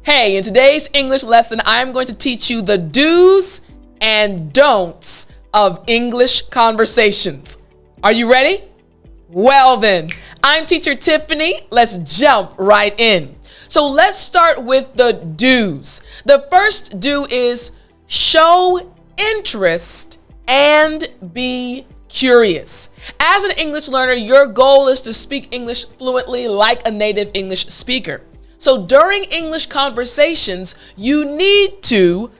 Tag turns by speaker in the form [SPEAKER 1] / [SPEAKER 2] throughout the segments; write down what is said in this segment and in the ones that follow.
[SPEAKER 1] Hey, in today's English lesson, I'm going to teach you the do's and don'ts of English conversations. Are you ready? Well then, I'm teacher Tiffany. Let's jump right in. So let's start with the do's. The first do is show interest and be curious. As an English learner, your goal is to speak English fluently like a native English speaker. So during English conversations, you need to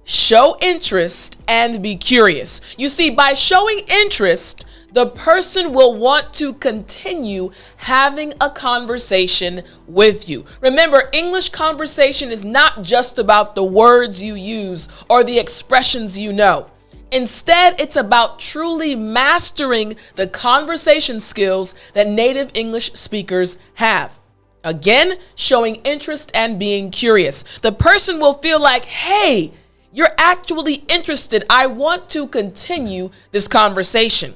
[SPEAKER 1] show interest and be curious. You see, by showing interest, the person will want to continue having a conversation with you. Remember, English conversation is not just about the words you use or the expressions you know. Instead, it's about truly mastering the conversation skills that native English speakers have. Again, showing interest and being curious. The person will feel like, hey, you're actually interested. I want to continue this conversation.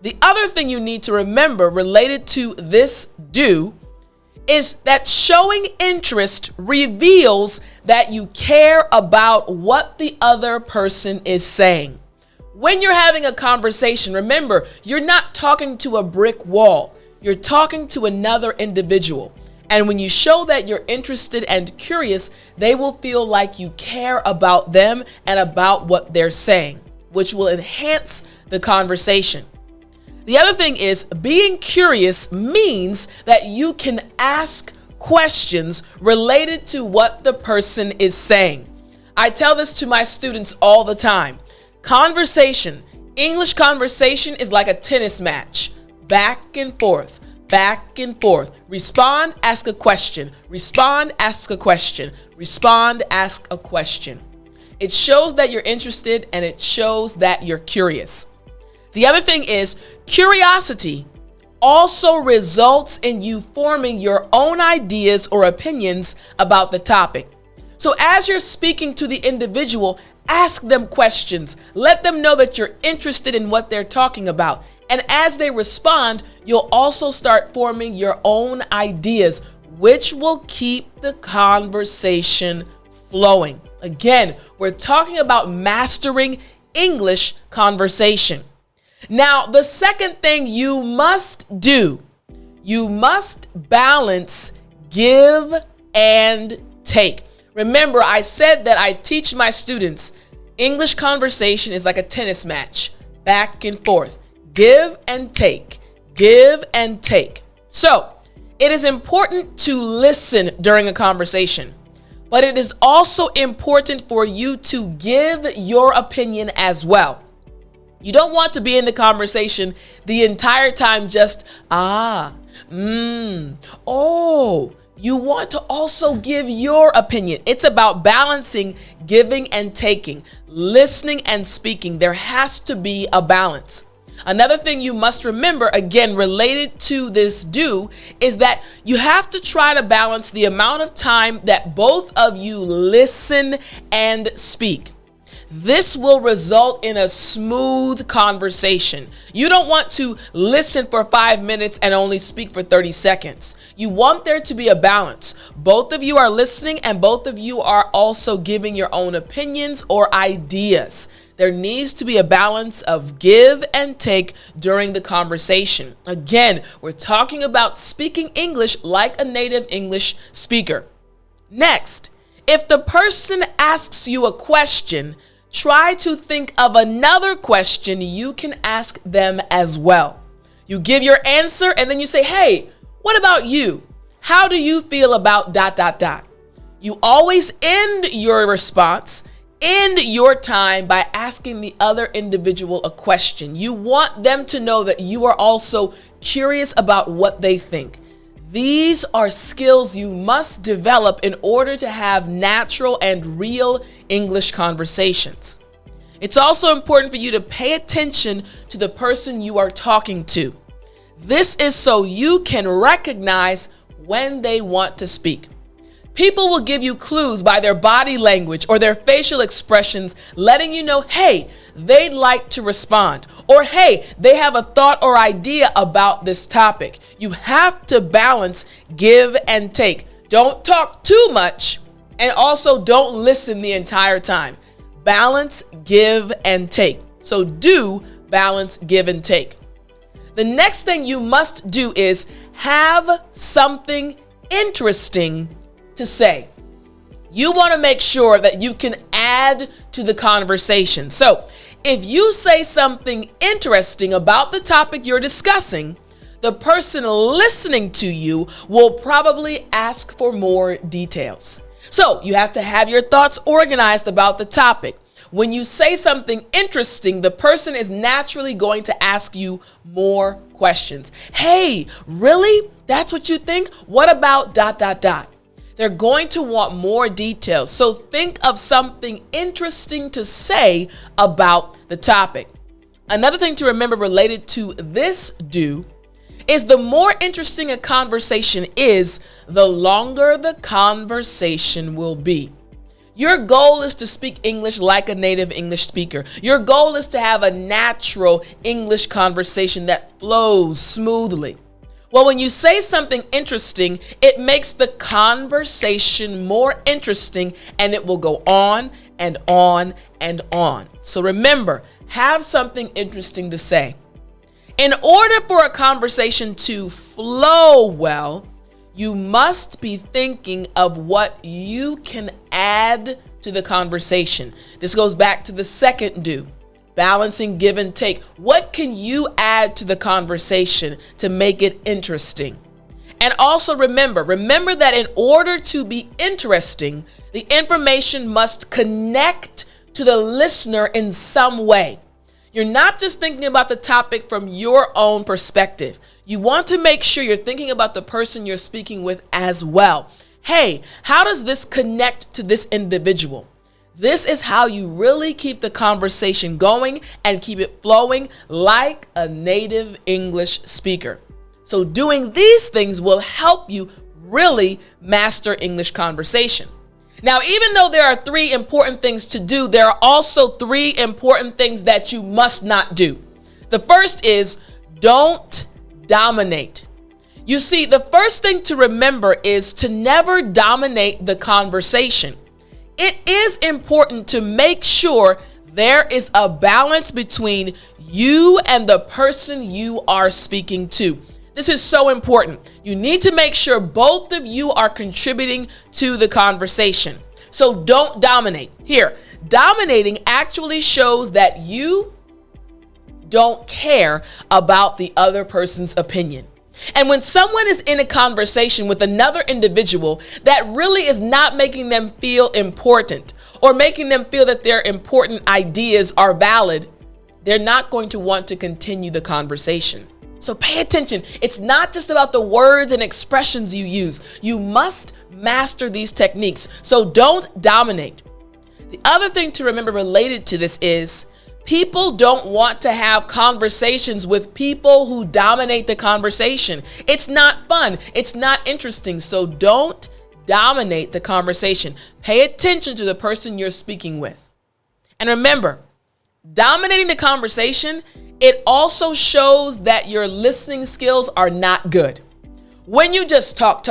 [SPEAKER 1] The other thing you need to remember related to this do is that showing interest reveals that you care about what the other person is saying. When you're having a conversation, remember, you're not talking to a brick wall. You're talking to another individual. And when you show that you're interested and curious, they will feel like you care about them and about what they're saying, which will enhance the conversation. The other thing is being curious means that you can ask questions related to what the person is saying. I tell this to my students all the time. Conversation, English conversation is like a tennis match, back and forth. Back and forth. Respond, ask a question. Respond, ask a question. Respond, ask a question. It shows that you're interested and it shows that you're curious. The other thing is curiosity also results in you forming your own ideas or opinions about the topic. So as you're speaking to the individual, ask them questions. Let them know that you're interested in what they're talking about. And as they respond, you'll also start forming your own ideas, which will keep the conversation flowing. Again, we're talking about mastering English conversation. Now, the second thing you must do, you must balance give and take. Remember, I said that I teach my students English conversation is like a tennis match, back and forth. Give and take, give and take. So it is important to listen during a conversation, but it is also important for you to give your opinion as well. You don't want to be in the conversation the entire time just, You want to also give your opinion. It's about balancing giving and taking, listening and speaking. There has to be a balance. Another thing you must remember, again, related to this do, is that you have to try to balance the amount of time that both of you listen and speak. This will result in a smooth conversation. You don't want to listen for 5 minutes and only speak for 30 seconds. You want there to be a balance. Both of you are listening and both of you are also giving your own opinions or ideas. There needs to be a balance of give and take during the conversation. Again, we're talking about speaking English like a native English speaker. Next, if the person asks you a question, try to think of another question you can ask them as well. You give your answer and then you say, hey, what about you? How do you feel about ... You always end your response, end your time by asking the other individual a question. You want them to know that you are also curious about what they think. These are skills you must develop in order to have natural and real English conversations. It's also important for you to pay attention to the person you are talking to. This is so you can recognize when they want to speak. People will give you clues by their body language or their facial expressions, letting you know, hey, they'd like to respond, or hey, they have a thought or idea about this topic. You have to balance give and take. Don't talk too much And also don't listen the entire time. Balance, give, and take. So do balance, give, and take. The next thing you must do is have something interesting to say. You want to make sure that you can add to the conversation. So if you say something interesting about the topic you're discussing, the person listening to you will probably ask for more details. So you have to have your thoughts organized about the topic. When you say something interesting, the person is naturally going to ask you more questions. Hey, really? That's what you think? What about ... They're going to want more details. So think of something interesting to say about the topic. Another thing to remember related to this do is the more interesting a conversation is, the longer the conversation will be. Your goal is to speak English like a native English speaker. Your goal is to have a natural English conversation that flows smoothly. Well, when you say something interesting, it makes the conversation more interesting, and it will go on and on and on. So remember, have something interesting to say. In order for a conversation to flow well, you must be thinking of what you can add to the conversation. This goes back to the second do. Balancing give and take. What can you add to the conversation to make it interesting? And also remember that in order to be interesting, the information must connect to the listener in some way. You're not just thinking about the topic from your own perspective. You want to make sure you're thinking about the person you're speaking with as well. Hey, how does this connect to this individual? This is how you really keep the conversation going and keep it flowing like a native English speaker. So doing these things will help you really master English conversation. Now, even though there are 3 important things to do, there are also 3 important things that you must not do. The first is don't dominate. You see, the first thing to remember is to never dominate the conversation. It is important to make sure there is a balance between you and the person you are speaking to. This is so important. You need to make sure both of you are contributing to the conversation. So don't dominate. Here, dominating actually shows that you don't care about the other person's opinion. And when someone is in a conversation with another individual that really is not making them feel important or making them feel that their important ideas are valid, they're not going to want to continue the conversation. So pay attention. It's not just about the words and expressions you use. You must master these techniques. So don't dominate. The other thing to remember related to this is people don't want to have conversations with people who dominate the conversation. It's not fun. It's not interesting. So don't dominate the conversation. Pay attention to the person you're speaking with. And remember, dominating the conversation, it also shows that your listening skills are not good. When you just talk,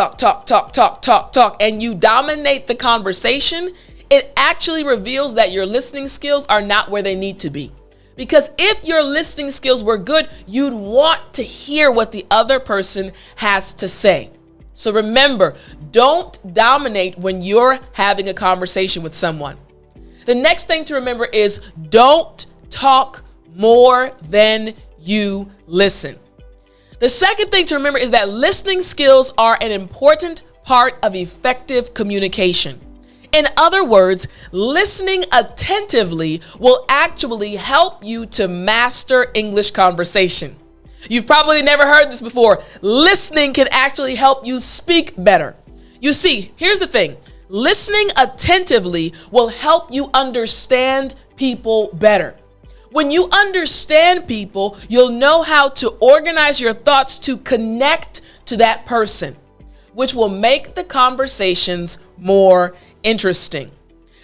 [SPEAKER 1] and you dominate the conversation, it actually reveals that your listening skills are not where they need to be. Because if your listening skills were good, you'd want to hear what the other person has to say. So remember, don't dominate when you're having a conversation with someone. The next thing to remember is don't talk more than you listen. The second thing to remember is that listening skills are an important part of effective communication. In other words, listening attentively will actually help you to master English conversation. You've probably never heard this before. Listening can actually help you speak better. You see, here's the thing. Listening attentively will help you understand people better. When you understand people, you'll know how to organize your thoughts to connect to that person, which will make the conversations more interesting.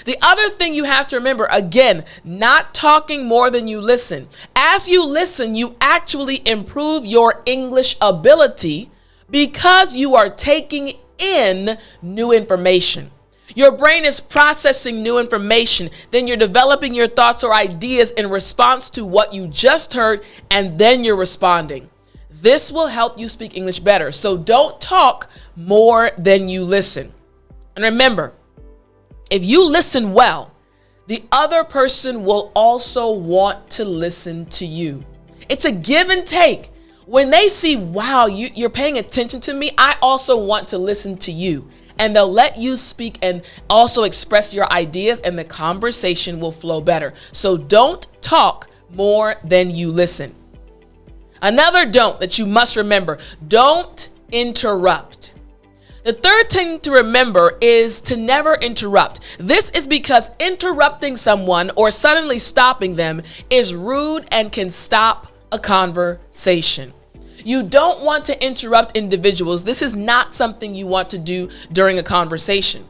[SPEAKER 1] The other thing you have to remember, again, not talking more than you listen. As you listen, you actually improve your English ability because you are taking in new information. Your brain is processing new information. Then you're developing your thoughts or ideas in response to what you just heard, and then you're responding. This will help you speak English better. So don't talk more than you listen. And remember, if you listen well, the other person will also want to listen to you. It's a give and take. When they see, wow, you're paying attention to me, I also want to listen to you. And they'll let you speak and also express your ideas, and the conversation will flow better. So don't talk more than you listen. Another don't that you must remember, don't interrupt. The third thing to remember is to never interrupt. This is because interrupting someone or suddenly stopping them is rude and can stop a conversation. You don't want to interrupt individuals. This is not something you want to do during a conversation.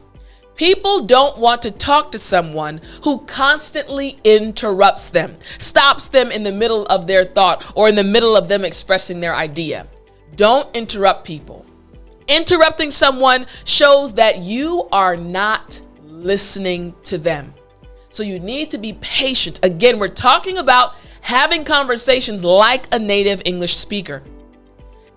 [SPEAKER 1] People don't want to talk to someone who constantly interrupts them, stops them in the middle of their thought or in the middle of them expressing their idea. Don't interrupt people. Interrupting someone shows that you are not listening to them. So you need to be patient. Again, we're talking about having conversations like a native English speaker.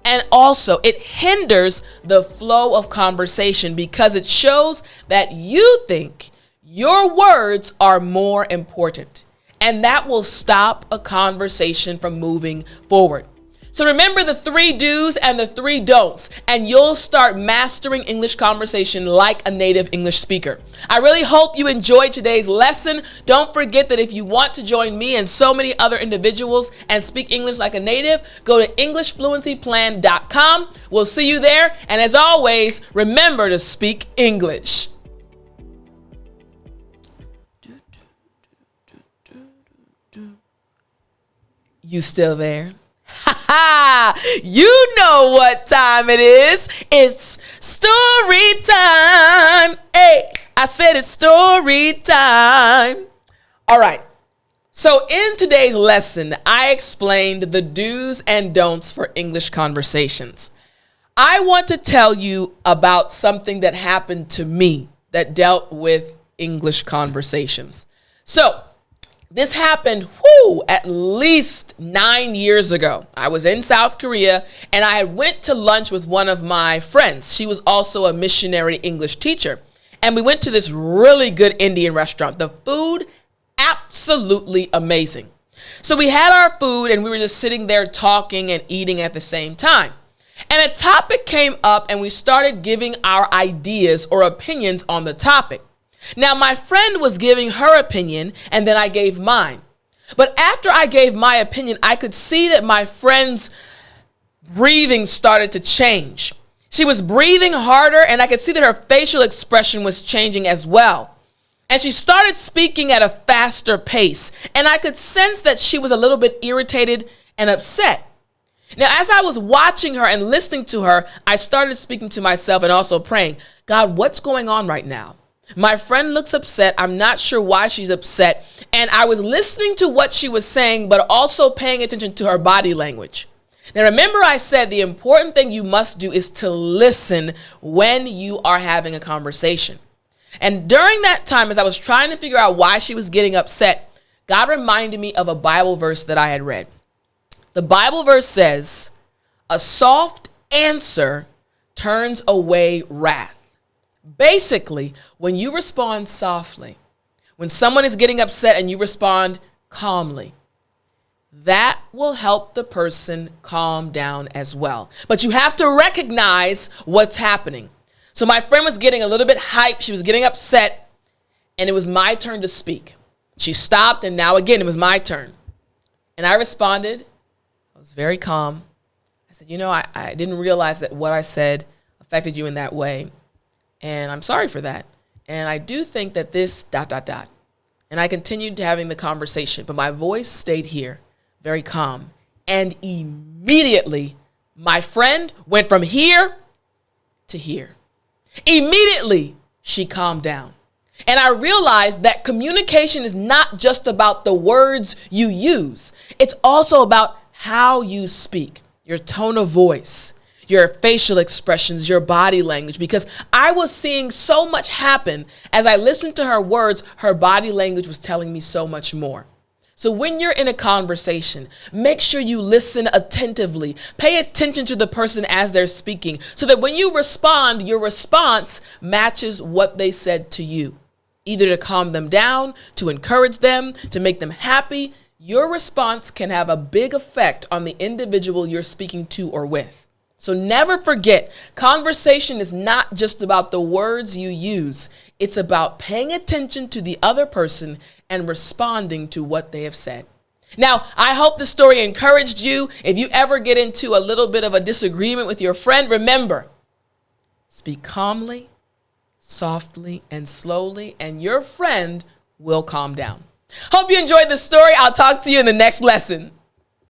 [SPEAKER 1] And also, it hinders the flow of conversation because it shows that you think your words are more important. And that will stop a conversation from moving forward. So remember the 3 do's and the 3 don'ts, and you'll start mastering English conversation like a native English speaker. I really hope you enjoyed today's lesson. Don't forget that if you want to join me and so many other individuals and speak English like a native, go to EnglishFluencyPlan.com. We'll see you there. And as always, remember to speak English. You still there? You know what time it is. It's story time. Hey, I said it's story time. All right. So in today's lesson, I explained the do's and don'ts for English conversations. I want to tell you about something that happened to me that dealt with English conversations. So this happened, at least 9 years ago. I was in South Korea and I went to lunch with one of my friends. She was also a missionary English teacher. And we went to this really good Indian restaurant. The food, absolutely amazing. So we had our food and we were just sitting there talking and eating at the same time. And a topic came up and we started giving our ideas or opinions on the topic. Now, my friend was giving her opinion, and then I gave mine. But after I gave my opinion, I could see that my friend's breathing started to change. She was breathing harder, and I could see that her facial expression was changing as well. And she started speaking at a faster pace, and I could sense that she was a little bit irritated and upset. Now, as I was watching her and listening to her, I started speaking to myself and also praying, God, what's going on right now? My friend looks upset. I'm not sure why she's upset. And I was listening to what she was saying, but also paying attention to her body language. Now, remember I said the important thing you must do is to listen when you are having a conversation. And during that time, as I was trying to figure out why she was getting upset, God reminded me of a Bible verse that I had read. The Bible verse says, a soft answer turns away wrath. Basically, when you respond softly, when someone is getting upset and you respond calmly, that will help the person calm down as well. But you have to recognize what's happening. So my friend was getting a little bit hyped. She was getting upset, and it was my turn to speak. She stopped, and now again, it was my turn. And I responded. I was very calm. I said, I didn't realize that what I said affected you in that way. And I'm sorry for that. And I do think that this ... And I continued having the conversation, but my voice stayed here, very calm. And immediately, my friend went from here to here. Immediately, she calmed down. And I realized that communication is not just about the words you use. It's also about how you speak, your tone of voice, your facial expressions, your body language, because I was seeing so much happen. As I listened to her words, her body language was telling me so much more. So when you're in a conversation, make sure you listen attentively. Pay attention to the person as they're speaking so that when you respond, your response matches what they said to you. Either to calm them down, to encourage them, to make them happy. Your response can have a big effect on the individual you're speaking to or with. So never forget, conversation is not just about the words you use. It's about paying attention to the other person and responding to what they have said. Now, I hope the story encouraged you. If you ever get into a little bit of a disagreement with your friend, remember, speak calmly, softly, and slowly, and your friend will calm down. Hope you enjoyed the story. I'll talk to you in the next lesson.